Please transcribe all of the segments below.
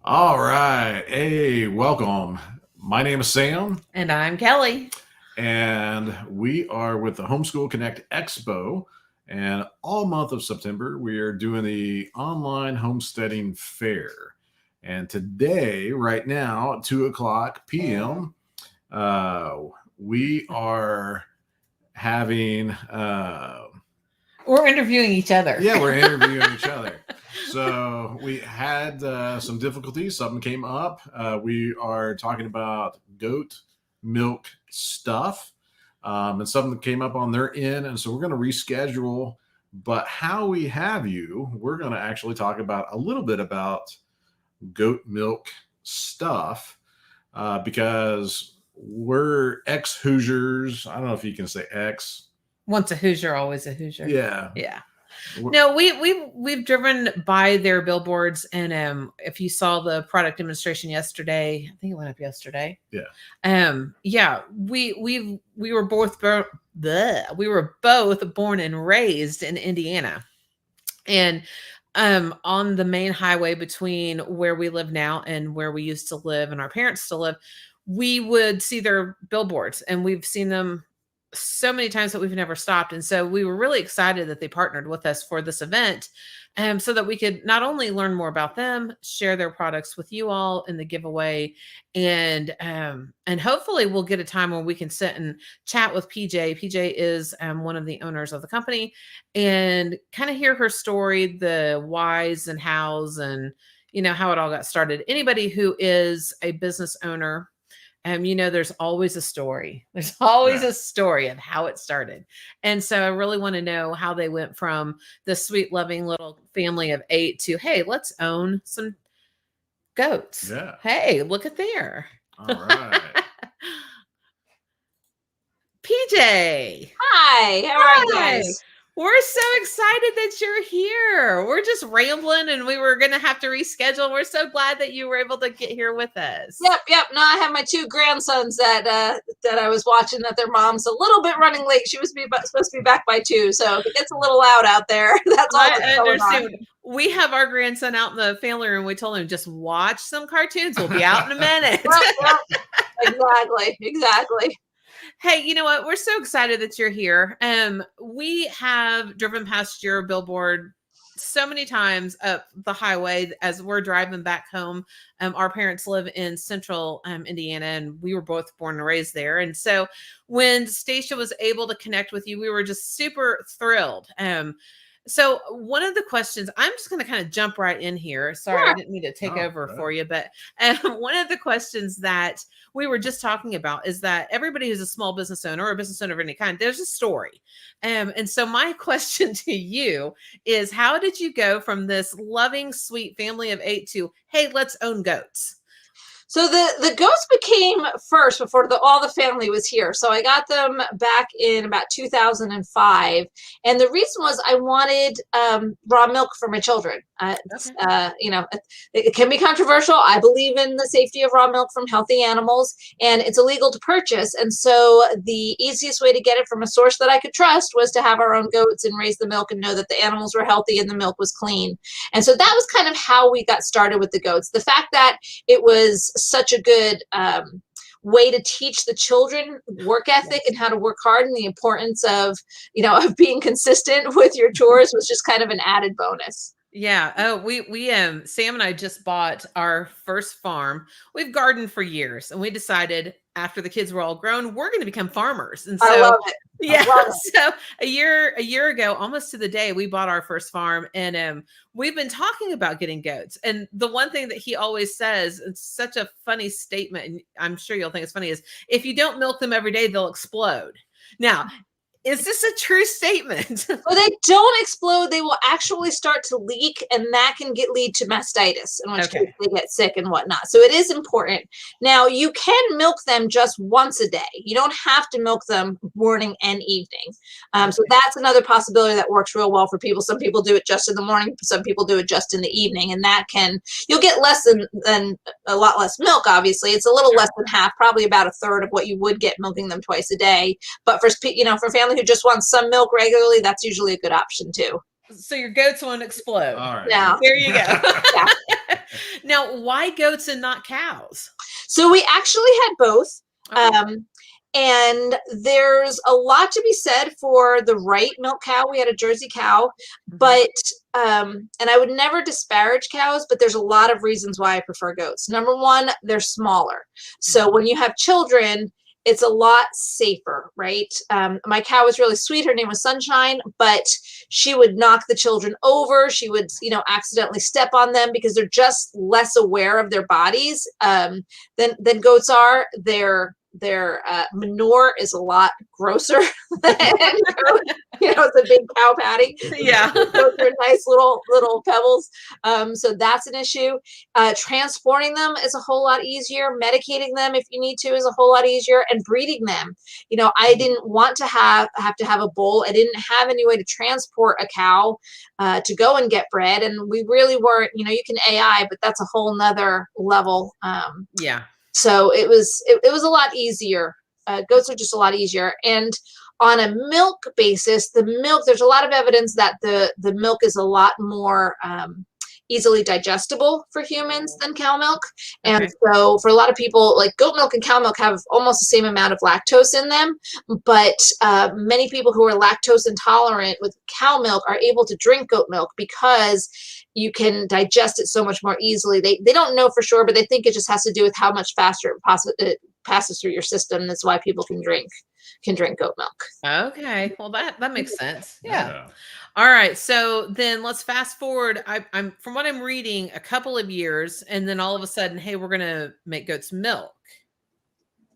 All right. Hey, welcome. My name is Sam, And I'm Kelly. and we are with the Homeschool Connect Expo. And all month of September, we are doing the Online Homsteading Fair. And today, right now, at 2 o'clock p.m., uh, we are having, We're interviewing each other. yeah, we're interviewing each other. So we had some difficulties. Something came up. We are talking about goat milk stuff, and something came up on their end, and so we're going to reschedule. But how we have you, we're going to actually talk about a little bit about goat milk stuff because we're ex Hoosiers. I don't know if you can say ex. Once a Hoosier, always a Hoosier. Yeah. Yeah. No, we've driven by their billboards, and if you saw the product demonstration yesterday, I think it went up yesterday. Yeah. We were both we were both born and raised in Indiana, and on the main highway between where we live now and where we used to live and our parents still live, we would see their billboards, and we've seen them so many times that we've never stopped. And so we were really excited that they partnered with us for this event, so that we could not only learn more about them, share their products with you all in the giveaway, and hopefully we'll get a time where we can sit and chat with PJ. PJ is one of the owners of the company, and kind of hear her story, the whys and hows, and how it all got started. Anybody who is a business owner, there's always a story. There's always a story of how it started. And so I really want to know how they went from the sweet, loving little family of 8 to, hey, let's own some goats. Yeah. Hey, look at there. All right. PJ. Hi, how are you Hi. guys? We're so excited that you're here. We're just rambling, and we were going to have to reschedule. We're so glad that you were able to get here with us. Yep. No, I have my two grandsons that I was watching, that their mom's a little bit running late. She was supposed to be back by 2, so if it gets a little loud out there, that's all that's going on. We have our grandson out in the family room. We told him, just watch some cartoons. We'll be out in a minute. Exactly. Hey, you know what? We're so excited that you're here. We have driven past your billboard so many times up the highway as we're driving back home. Our parents live in central Indiana, and we were both born and raised there. And so when Stacia was able to connect with you, we were just super thrilled. So one of the questions, I'm just going to kind of jump right in here. Sorry, I didn't mean to take over for you, but one of the questions that we were just talking about is that everybody who's a small business owner or a business owner of any kind, there's a story. And so my question to you is, how did you go from this loving, sweet family of 8 to, hey, let's own goats? So the goats became first before all the family was here. So I got them back in about 2005. And the reason was I wanted raw milk for my children. It can be controversial. I believe in the safety of raw milk from healthy animals, and it's illegal to purchase. And so the easiest way to get it from a source that I could trust was to have our own goats and raise the milk and know that the animals were healthy and the milk was clean. And so that was kind of how we got started with the goats. The fact that it was such a good way to teach the children work ethic and how to work hard, and the importance of being consistent with your chores was just kind of an added bonus. Yeah. Oh, we Sam and I just bought our first farm. We've gardened for years, and we decided after the kids were all grown, we're going to become farmers. And so, I love it. Yeah. So a year ago, almost to the day, we bought our first farm, and we've been talking about getting goats. And the one thing that he always says, it's such a funny statement, and I'm sure you'll think it's funny, is if you don't milk them every day, they'll explode. Now, is this a true statement? Well, they don't explode. They will actually start to leak, and that can lead to mastitis, in which case they get sick and whatnot. So it is important. Now, you can milk them just once a day. You don't have to milk them morning and evening. So that's another possibility that works real well for people. Some people do it just in the morning. Some people do it just in the evening, and you'll get less than a lot less milk. Obviously, it's a little less than half, probably about a third of what you would get milking them twice a day. But for family who just wants some milk regularly, that's usually a good option too. So your goats won't explode. All right. Yeah. There you go. Yeah. Now, why goats and not cows? So we actually had both. Okay. And there's a lot to be said for the right milk cow. We had a Jersey cow, but and I would never disparage cows, but there's a lot of reasons why I prefer goats. Number one, they're smaller. So when you have children, it's a lot safer, right? My cow was really sweet. Her name was Sunshine, but she would knock the children over. She would, accidentally step on them because they're just less aware of their bodies than goats are. Their manure is a lot grosser than goats. It's a big cow patty. Yeah. Those are nice little pebbles. So that's an issue. Transporting them is a whole lot easier. Medicating them if you need to is a whole lot easier. And breeding them. I didn't want to have to have a bull. I didn't have any way to transport a cow to go and get bred. And we really weren't, you can AI, but that's a whole nother level. Yeah. So it was a lot easier. Goats are just a lot easier. And on a milk basis, there's a lot of evidence that the milk is a lot more easily digestible for humans than cow milk. And so for a lot of people, like goat milk and cow milk have almost the same amount of lactose in them. But many people who are lactose intolerant with cow milk are able to drink goat milk because you can digest it so much more easily. They don't know for sure, but they think it just has to do with how much faster it passes through your system. That's why people can drink goat milk. Okay. Well, that makes sense. Yeah. All right. So then let's fast forward. I'm from what I'm reading, a couple of years, and then all of a sudden, hey, we're gonna make goat's milk.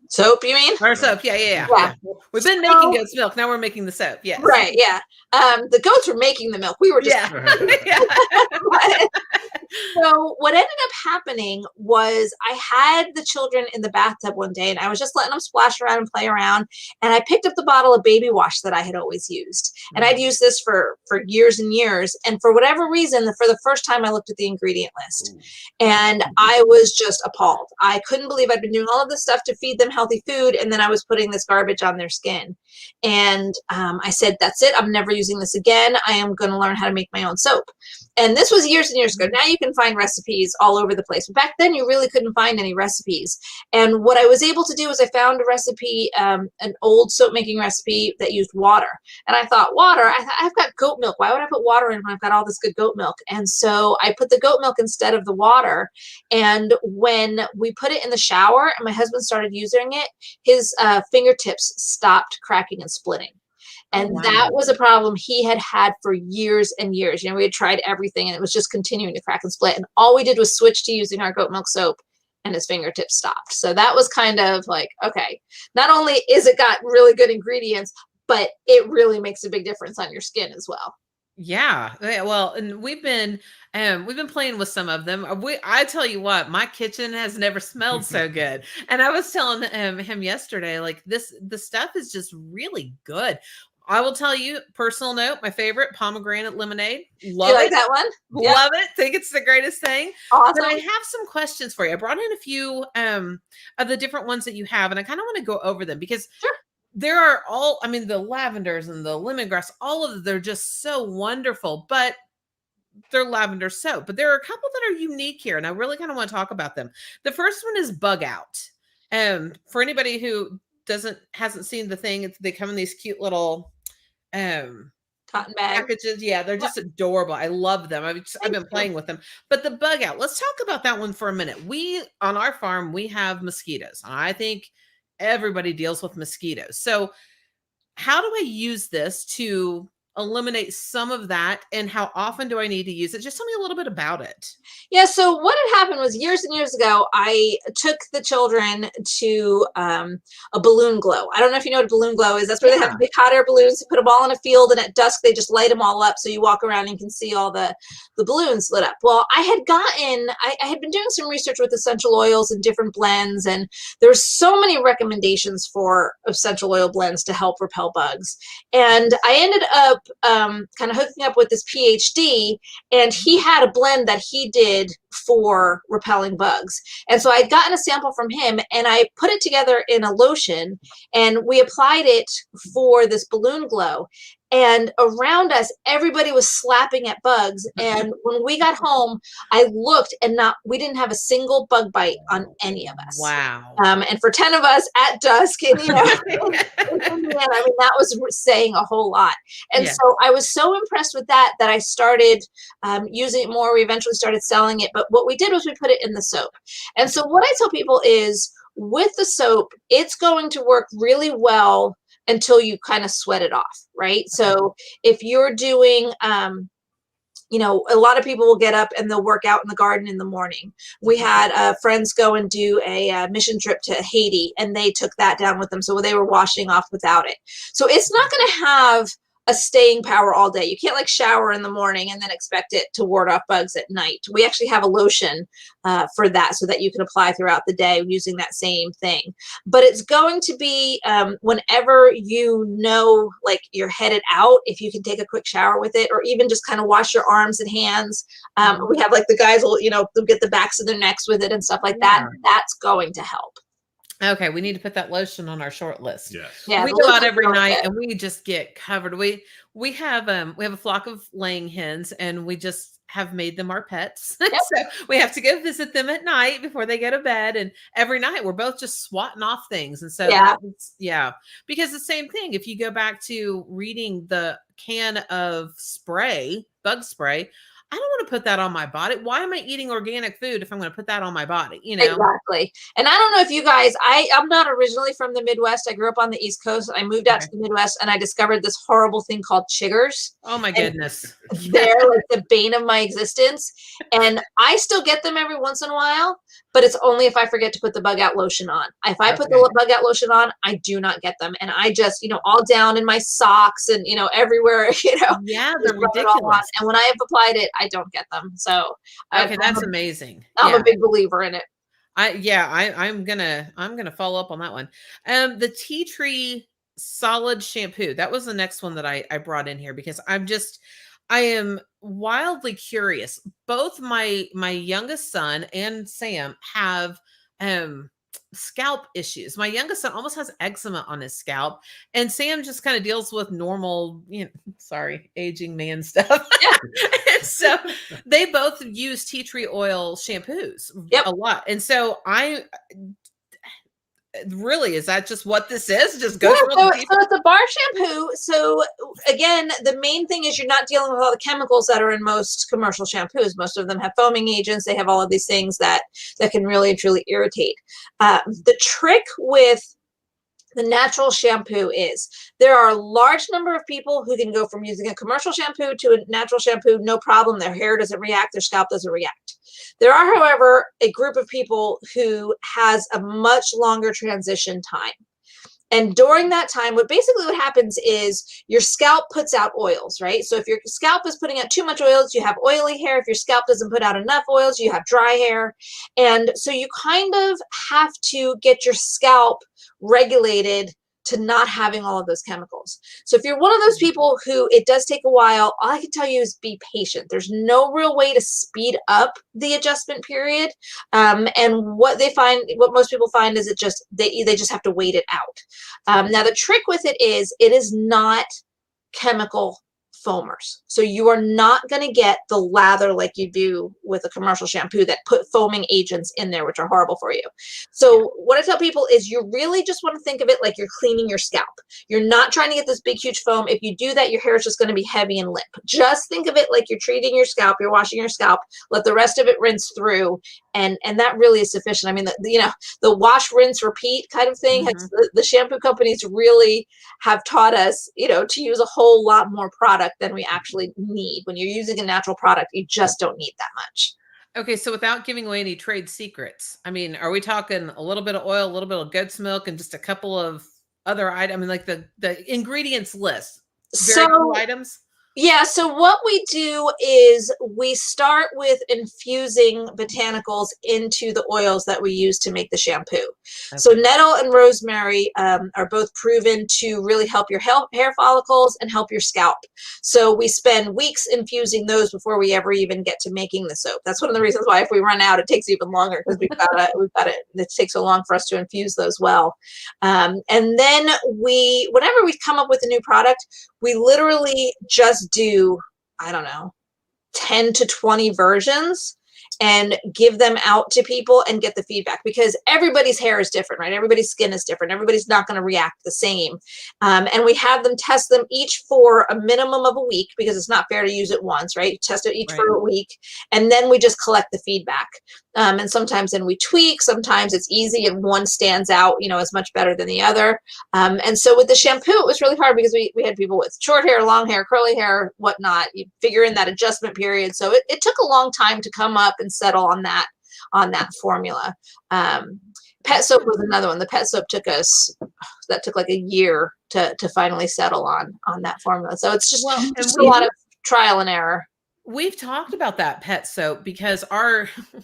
Soap, you mean? Or soap, yeah. We've been making goat's milk. Now we're making the soap. Yes. Right. Yeah. The goats were making the milk. We were just. Yeah. So what ended up happening was I had the children in the bathtub one day and I was just letting them splash around and play around. And I picked up the bottle of baby wash that I had always used. And I'd used this for years and years. And for whatever reason, for the first time, I looked at the ingredient list and I was just appalled. I couldn't believe I'd been doing all of this stuff to feed them healthy food. And then I was putting this garbage on their skin. And I said, that's it. I'm never using this again. I am going to learn how to make my own soap. And this was years and years ago. Now you can find recipes all over the place. But back then you really couldn't find any recipes. And what I was able to do is I found a recipe, an old soap making recipe that used water. And I thought, water, I've got goat milk. Why would I put water in when I've got all this good goat milk? And so I put the goat milk instead of the water. And when we put it in the shower and my husband started using it, his fingertips stopped cracking and splitting. And that was a problem he had for years and years. We had tried everything and it was just continuing to crack and split. And all we did was switch to using our goat milk soap and his fingertips stopped. So that was kind of like, okay, not only is it got really good ingredients, but it really makes a big difference on your skin as well. Yeah. Well, and we've been playing with some of them. I tell you what, my kitchen has never smelled so good. And I was telling him yesterday, like the stuff is just really good. I will tell you, personal note, my favorite, pomegranate lemonade. Love you like it. that one? Love it. Think it's the greatest thing. Awesome. But I have some questions for you. I brought in a few of the different ones that you have, and I kind of want to go over them because there are the lavenders and the lemongrass, all of them, they're just so wonderful, but they're lavender soap. But there are a couple that are unique here, and I really kind of want to talk about them. The first one is Bug Out. For anybody who hasn't seen the thing, they come in these cute little cotton bag packages. Yeah, they're just adorable. I love them. I've been playing with them. But the Bug Out, let's talk about that one for a minute. On our farm, we have mosquitoes. I think everybody deals with mosquitoes. So how do I use this to eliminate some of that, and how often do I need to use it? Just tell me a little bit about it. Yeah, so what had happened was years and years ago, I took the children to a balloon glow. I don't know if you know what a balloon glow is. That's where they have the big hot air balloons. You put them all in a field, and at dusk, they just light them all up. So you walk around and you can see all the balloons lit up. Well, I had been doing some research with essential oils and different blends, and there's so many recommendations for essential oil blends to help repel bugs. And I ended up kind of hooking up with this PhD, and he had a blend that he did for repelling bugs. And so I'd gotten a sample from him, and I put it together in a lotion, and we applied it for this balloon glow. And around us, everybody was slapping at bugs. And when we got home, I looked and we didn't have a single bug bite on any of us. Wow. And for 10 of us at dusk, and in Indiana, I mean, that was saying a whole lot. And so I was so impressed with that I started using it more. We eventually started selling it. But what we did was we put it in the soap. And so what I tell people is, with the soap, it's going to work really well until you kind of sweat it off, right? So if you're doing, you know, a lot of people will get up and they'll work out in the garden in the morning. We had friends go and do a mission trip to Haiti, and they took that down with them. So they were washing off without it. So it's not going to have a staying power all day. You can't like shower in the morning and then expect it to ward off bugs at night. We actually have a lotion for that, so that you can apply throughout the day using that same thing. But it's going to be whenever you know, like you're headed out, if you can take a quick shower with it, or even just kind of wash your arms and hands. We have like the guys will, you know, they'll get the backs of their necks with it and stuff like that. That's going to help. Okay, we need to put that lotion on our short list. Yes. Yeah, we go out every night and we just get covered. We have a flock of laying hens, and we just have made them our pets. Yep. So we have to go visit them at night before they go to bed. And every night we're both just swatting off things. And so because the same thing, if you go back to reading the can of bug spray, I don't want to put that on my body. Why am I eating organic food if I'm going to put that on my body? You know? Exactly. And I don't know if you guys, I'm not originally from the Midwest. I grew up on the East Coast. I moved out to the Midwest, and I discovered this horrible thing called chiggers. Oh my goodness. They're like the bane of my existence. And I still get them every once in a while, but it's only if I forget to put the bug out lotion on. If I put the bug out lotion on, I do not get them. And I just, you know, all down in my socks and, you know, everywhere, you know. Yeah, they're ridiculous. And when I have applied it, I don't get them. So that's amazing. I'm a big believer in it. I'm gonna follow up on that one. The tea tree solid shampoo. That was the next one that I brought in here, because I am wildly curious. Both my youngest son and Sam have scalp issues. My youngest son almost has eczema on his scalp, and Sam just kind of deals with normal, you know, aging man stuff. And so they both use tea tree oil shampoos a lot. And so really, is that just what this is? Just go through so it's a bar shampoo. So again, the main thing is you're not dealing with all the chemicals that are in most commercial shampoos. Most of them have foaming agents. They have all of these things that can really and truly irritate. The trick with the natural shampoo is there are a large number of people who can go from using a commercial shampoo to a natural shampoo, no problem. Their hair doesn't react, their scalp doesn't react. There are, however, a group of people who has a much longer transition time. And during that time, what happens is your scalp puts out oils, right? So if your scalp is putting out too much oils, you have oily hair. If your scalp doesn't put out enough oils, you have dry hair. And so you kind of have to get your scalp regulated to not having all of those chemicals. So if you're one of those people who it does take a while, all I can tell you is be patient. There's no real way to speed up the adjustment period. And what most people find is they just have to wait it out. Now the trick with it is not chemical foamers. So you are not going to get the lather like you do with a commercial shampoo that put foaming agents in there, which are horrible for you. So what I tell people is you really just want to think of it like you're cleaning your scalp. You're not trying to get this big, huge foam. If you do that, your hair is just going to be heavy and limp. Just think of it like you're treating your scalp. You're washing your scalp. Let the rest of it rinse through. And that really is sufficient. I mean, the wash, rinse, repeat kind of thing. The shampoo companies really have taught us, to use a whole lot more product than we actually need. When you're using a natural product, you just don't need that much. Okay, so without giving away any trade secrets, I mean, are we talking a little bit of oil, a little bit of goat's milk, and just a couple of other items? I mean, like the ingredients list. Very few items. Yeah, so what we do is we start with infusing botanicals into the oils that we use to make the shampoo. So Okay. nettle and rosemary are both proven to really help your hair follicles and help your scalp. So we spend weeks infusing those before we ever even get to making the soap. That's one of the reasons why if we run out, it takes even longer because it takes so long for us to infuse those well. And then whenever we come up with a new product, we literally just do, I don't know, 10 to 20 versions and give them out to people and get the feedback, because everybody's hair is different, right? Everybody's skin is different. Everybody's not going to react the same. And we have them test them each for a minimum of a week, because it's not fair to use it once, right? Test it each for a week. And then we just collect the feedback. And sometimes then we tweak, sometimes it's easy and one stands out, as much better than the other. And so with the shampoo, it was really hard because we had people with short hair, long hair, curly hair, whatnot. You figure in that adjustment period. So it took a long time to come up and settle on that formula. Pet soap was another one. The pet soap took like a year to finally settle on that formula. So it's just a lot of trial and error. We've talked about that pet soap because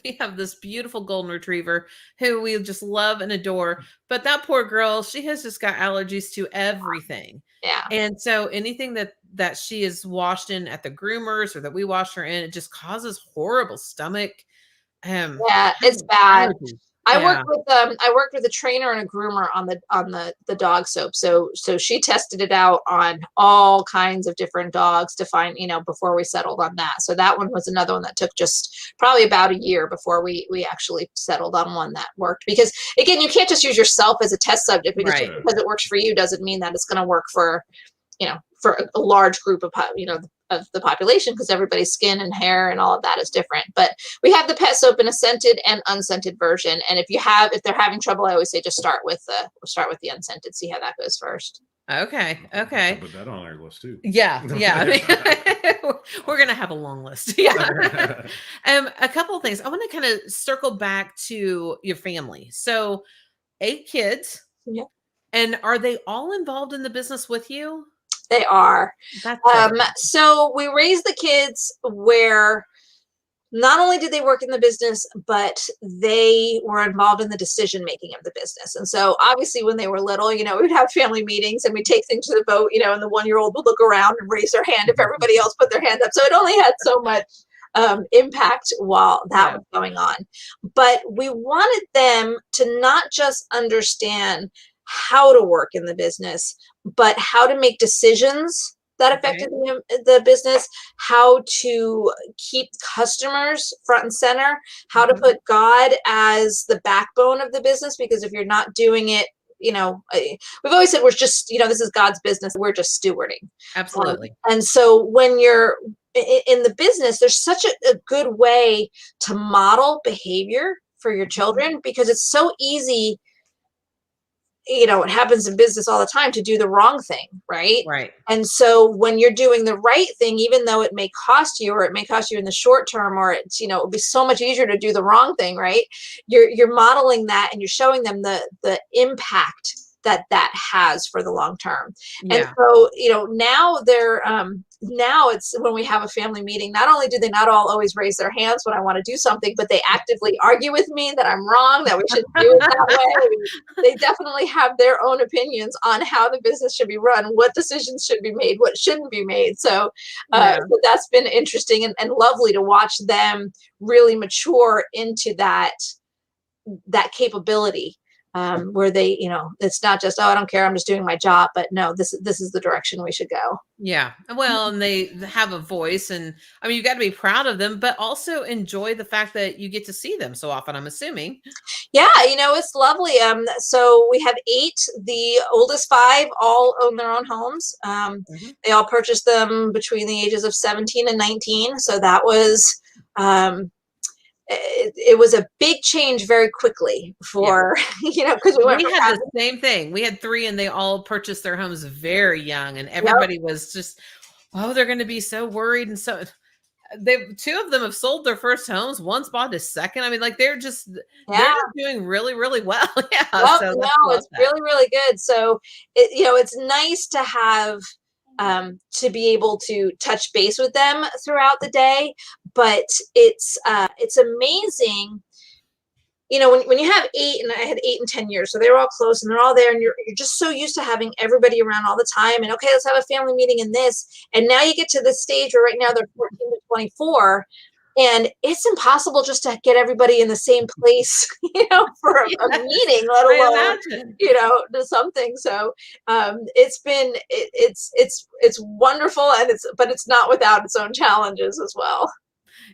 we have this beautiful golden retriever who we just love and adore, but that poor girl, she has just got allergies to everything. Yeah. And so anything that she is washed in at the groomers or that we wash her in, it just causes horrible stomach. Yeah, it's bad. Allergies. I worked with a trainer and a groomer on the dog soap. So she tested it out on all kinds of different dogs to find, before we settled on that. So that one was another one that took just probably about a year before we actually settled on one that worked. Because again, you can't just use yourself as a test subject, because just because it works for you doesn't mean that it's going to work for a large group of the population, because everybody's skin and hair and all of that is different. But we have the pet soap in a scented and unscented version. And if they're having trouble, I always say just start with the unscented, see how that goes first. Okay. Put that on our list too. Yeah. We're gonna have a long list. Yeah. A couple of things. I want to kind of circle back to your family. So 8 kids. Yeah. And are they all involved in the business with you? They are. So we raised the kids where not only did they work in the business, but they were involved in the decision making of the business. And so obviously when they were little, we'd have family meetings and we'd take things to the boat, and the 1-year-old would look around and raise their hand if everybody else put their hand up. So it only had so much impact while that was going on. But we wanted them to not just understand how to work in the business, but how to make decisions that affected the business, how to keep customers front and center, how to put God as the backbone of the business, because if you're not doing it, we've always said we're just, this is God's business. We're just stewarding. Absolutely. And so when you're in the business, there's such a good way to model behavior for your children, because it's so easy. It happens in business all the time to do the wrong thing, right? Right. And so when you're doing the right thing, even though it may cost you, or it may cost you in the short term, or it's, it would be so much easier to do the wrong thing, right? You're modeling that and you're showing them the impact that has for the long term. And so, now it's when we have a family meeting, not only do they not all always raise their hands when I want to do something, but they actively argue with me that I'm wrong, that we shouldn't do it that way. They definitely have their own opinions on how the business should be run, what decisions should be made, what shouldn't be made. So, so that's been interesting and lovely to watch them really mature into that capability. Where they, it's not just, I don't care, I'm just doing my job, but no, this is the direction we should go. Yeah. Well, and they have a voice, and I mean, you got to be proud of them, but also enjoy the fact that you get to see them so often, I'm assuming. Yeah. It's lovely. So we have 8, the oldest 5 all own their own homes. They all purchased them between the ages of 17 and 19. So that was, it was a big change very quickly for, because we had the same thing. We had 3 and they all purchased their homes very young, and everybody was just, they're going to be so worried. And so 2 of them have sold their first homes. One's bought his second. I mean, like they're just doing really, really well. Yeah. It's really, really good. So, it's nice to have to be able to touch base with them throughout the day. But it's amazing. You know, when you have 8, and I had 8 and 10 years, so they were all close and they're all there, and you're just so used to having everybody around all the time. And okay, let's have a family meeting in this. And now you get to this stage where right now they're 14 to 24, and it's impossible just to get everybody in the same place, you know, for a meeting, let alone, you know, to something. So it's wonderful, and but it's not without its own challenges as well.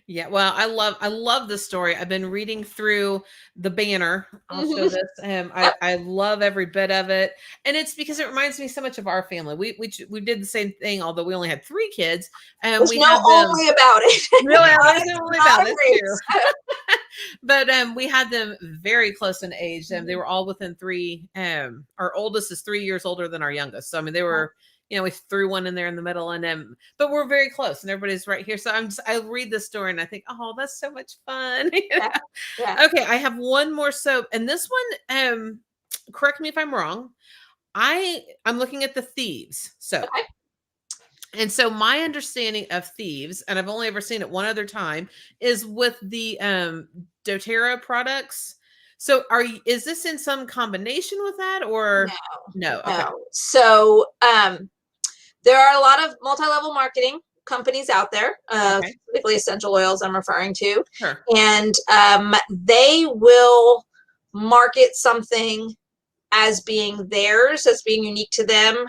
Yeah, well, I love this story. I've been reading through the banner. I'll show this. I love every bit of it, and it's because it reminds me so much of our family. We did the same thing, although we only had 3 kids, and There's we no had them, only about it. really, It's only not about a it race. too. But we had them very close in age, and they were all within 3. Our oldest is 3 years older than our youngest, so I mean they were. You know, we threw one in there in the middle, and but we're very close, and everybody's right here. So I read this story, and I think, oh, that's so much fun. Yeah. Okay, I have one more soap, and this one, correct me if I'm wrong. I'm looking at the Thieves soap. Okay. And so my understanding of Thieves, and I've only ever seen it one other time, is with the doTERRA products. So is this in some combination with that, or no? Okay. So there are a lot of multi-level marketing companies out there, specifically essential oils I'm referring to. Sure. And they will market something as being theirs, as being unique to them,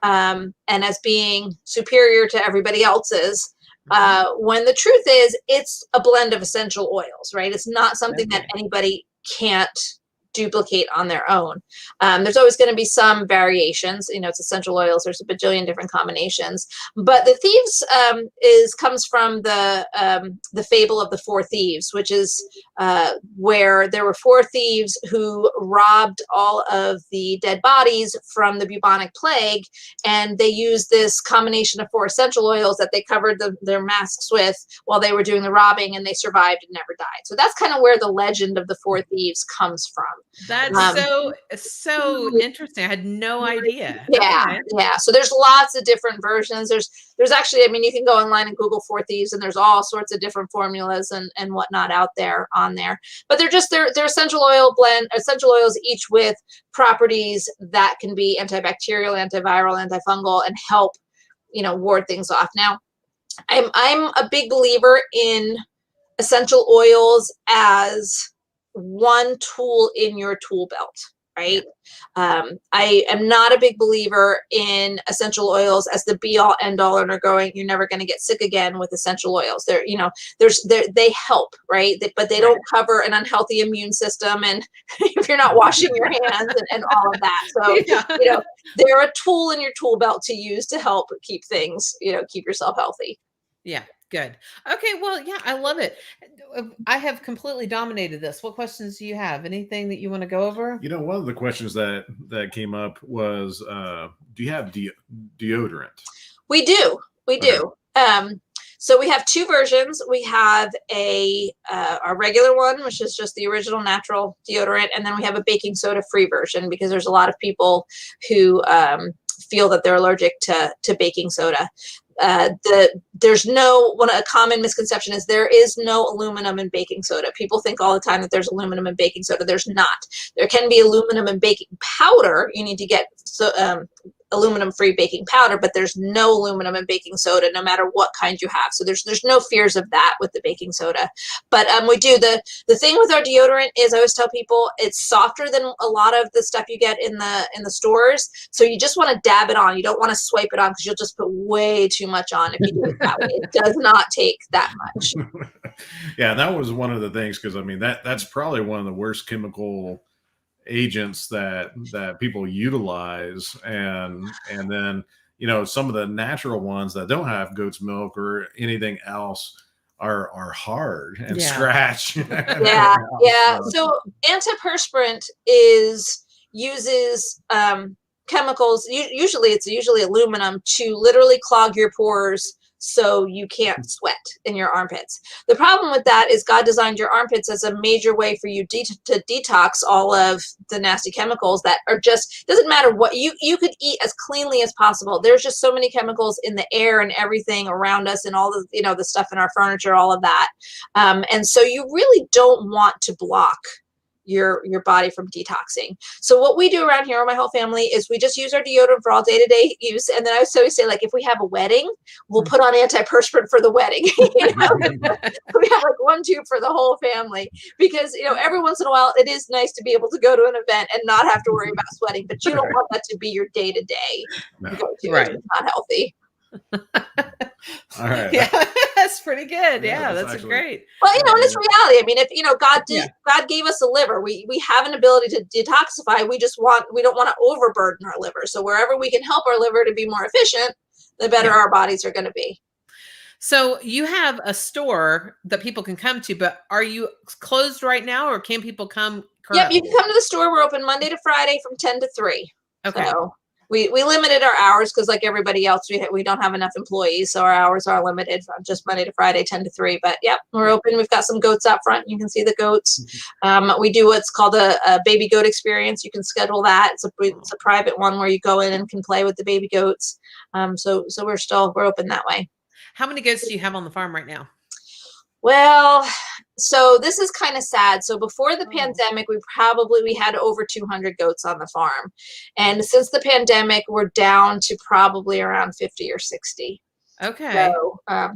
and as being superior to everybody else's. When the truth is, it's a blend of essential oils, right? It's not something that anybody can't duplicate on their own. There's always going to be some variations. You know, it's essential oils. There's a bajillion different combinations. But the Thieves comes from the fable of the 4 thieves, which is where there were 4 thieves who robbed all of the dead bodies from the bubonic plague, and they used this combination of 4 essential oils that they covered their masks with while they were doing the robbing, and they survived and never died. So that's kind of where the legend of the 4 thieves comes from. That's so interesting. I had no idea. Yeah. So there's lots of different versions. There's actually, I mean, you can go online and Google 4 thieves, and there's all sorts of different formulas and whatnot out there on there. But they're essential oils, each with properties that can be antibacterial, antiviral, antifungal, and help, you know, ward things off. Now, I'm a big believer in essential oils as one tool in your tool belt, right? I am not a big believer in essential oils as the be all end all, and you're never going to get sick again with essential oils. They help, right? But they don't cover an unhealthy immune system, and if you're not washing your hands and all of that. So, you know, they're a tool in your tool belt to use to help keep things, you know, keep yourself healthy. Yeah. Good. Okay. Well, yeah, I love it. I have completely dominated this. What questions do you have? Anything that you want to go over? You know, one of the questions that came up was, do you have deodorant? We do. So we have 2 versions. We have a regular one, which is just the original natural deodorant, and then we have a baking soda free version, because there's a lot of people who feel that they're allergic to baking soda. A common misconception is there is no aluminum in baking soda. People think all the time that there's aluminum in baking soda. There's not. There can be aluminum in baking powder. You need to get aluminum-free baking powder, but there's no aluminum in baking soda, no matter what kind you have. So there's no fears of that with the baking soda. But we do the thing with our deodorant is, I always tell people, it's softer than a lot of the stuff you get in the stores. So you just want to dab it on. You don't want to swipe it on, because you'll just put way too much on if you do it that way. It does not take that much. Yeah, that was one of the things, because I mean that's probably one of the worst chemical agents that people utilize, and then, you know, some of the natural ones that don't have goat's milk or anything else are hard and scratch. So antiperspirant uses chemicals, usually aluminum, to literally clog your pores so you can't sweat in your armpits. The problem with that is God designed your armpits as a major way for you to detox all of the nasty chemicals that are just, doesn't matter what you could eat as cleanly as possible. There's just so many chemicals in the air and everything around us and all the, the stuff in our furniture, all of that. And so you really don't want to block your body from detoxing. So what we do around here with my whole family is we just use our deodorant for all day-to-day use. And then I always say, like, if we have a wedding, we'll put on antiperspirant for the wedding. We have like 1 tube for the whole family because, every once in a while it is nice to be able to go to an event and not have to worry about sweating, but you don't want that to be your day-to-day go-to. Right. It's not healthy. All right. Yeah, that's pretty good. Yeah, Yeah, that's that's actually- great. Well, and it's reality. I mean, if God gave us a liver, we have an ability to detoxify. We don't want to overburden our liver. So wherever we can help our liver to be more efficient, the better our bodies are going to be. So you have a store that people can come to, but are you closed right now, or can people come currently? Yep, you can come to the store. We're open Monday to Friday from 10 to 3. Okay. So we limited our hours because, like everybody else, we don't have enough employees, so our hours are limited from just Monday to Friday, 10 to 3. But yep, we're open. We've got some goats out front. You can see the goats. We do what's called a baby goat experience. You can schedule that. It's a private one where you go in and can play with the baby goats. So we're open that way. How many goats do you have on the farm right now? Well, so this is kind of sad. So before the pandemic, we had over 200 goats on the farm. And since the pandemic, we're down to probably around 50 or 60. Okay.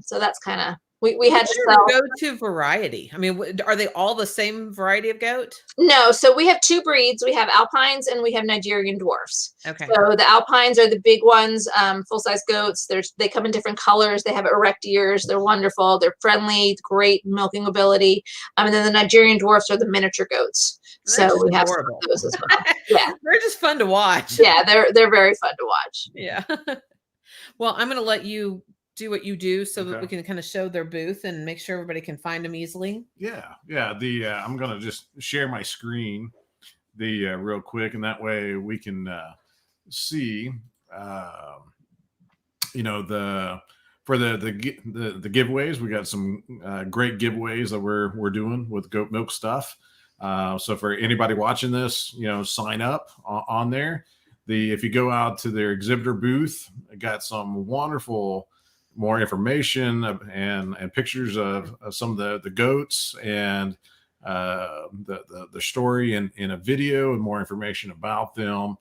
So that's kind of, we had What's to your sell. go-to variety? I mean, are they all the same variety of goat? No, so we have 2 breeds. We have Alpines and we have Nigerian dwarfs. Okay. So the Alpines are the big ones, full-size goats. They come in different colors. They have erect ears. They're wonderful. They're friendly, great milking ability. And then the Nigerian dwarfs are the miniature goats. They're So just we have some adorable. of those as well. Yeah, They're just fun to watch. yeah, they're very fun to watch. Yeah. Well, I'm going to let you do what you do so that we Okay. can kind of show their booth and make sure everybody can find them easily. Yeah. I'm gonna just share my screen real quick, and that way we can see for the giveaways. We got some great giveaways that we're doing with goat milk stuff. So for anybody watching this, sign up on there. If you go out to their exhibitor booth, I got some wonderful more information and pictures of some of the goats and the story in a video and more information about them.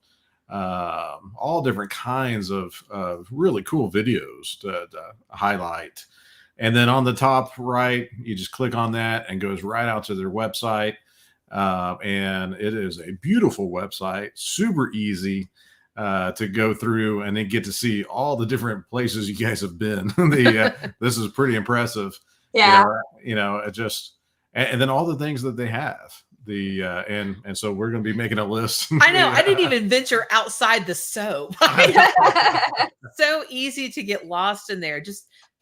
All different kinds of really cool videos to highlight. And then on the top right, you just click on that and goes right out to their website. And it is a beautiful website, super easy to go through and then get to see all the different places you guys have been. This is pretty impressive. Yeah. It just, and then all the things that they have. And so we're going to be making a list. I know. I didn't even venture outside the soap. So easy to get lost in there.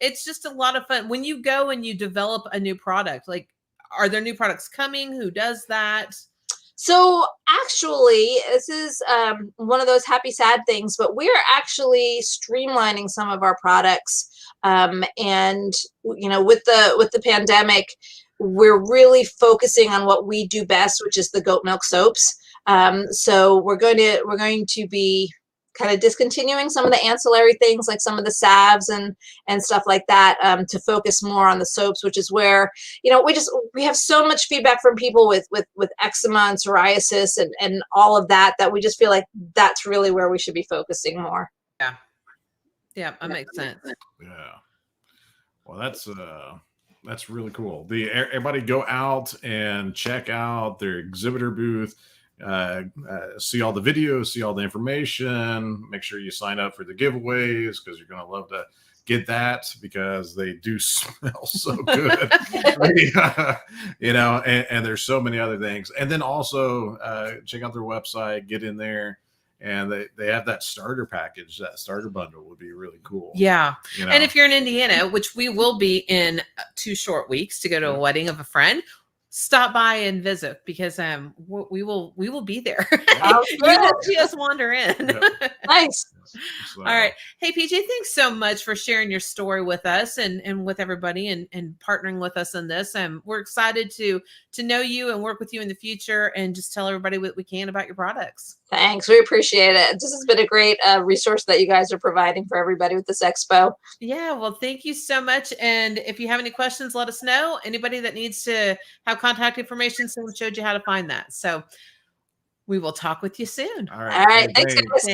It's just a lot of fun when you go and you develop a new product. Like, are there new products coming? Who does that? So actually, this is one of those happy, sad things, but we're actually streamlining some of our products. And, with the pandemic, we're really focusing on what we do best, which is the goat milk soaps. So we're going to be kind of discontinuing some of the ancillary things like some of the salves and stuff like that, to focus more on the soaps, which is where, we have so much feedback from people with eczema and psoriasis and all of that we just feel like that's really where we should be focusing more. Yeah, that makes sense. Yeah. Well, that's really cool. Everybody go out and check out their exhibitor booth. See all the videos, see all the information. Make sure you sign up for the giveaways because you're going to love to get that because they do smell so good. And there's so many other things. And then also check out their website, get in there. And they have that starter package, that starter bundle would be really cool. Yeah. And if you're in Indiana, which we will be in 2 short weeks to go to a wedding of a friend, stop by and visit because we will be there. You will see us wander in. Nice. So, All right. Hey, PJ, thanks so much for sharing your story with us and with everybody and partnering with us in this. We're excited to know you and work with you in the future and just tell everybody what we can about your products. Thanks. We appreciate it. This has been a great resource that you guys are providing for everybody with this expo. Yeah, well, thank you so much. And if you have any questions, let us know. Anybody that needs to have contact information, Sam showed you how to find that. So we will talk with you soon. all right. All right. Hey, Thanks, guys.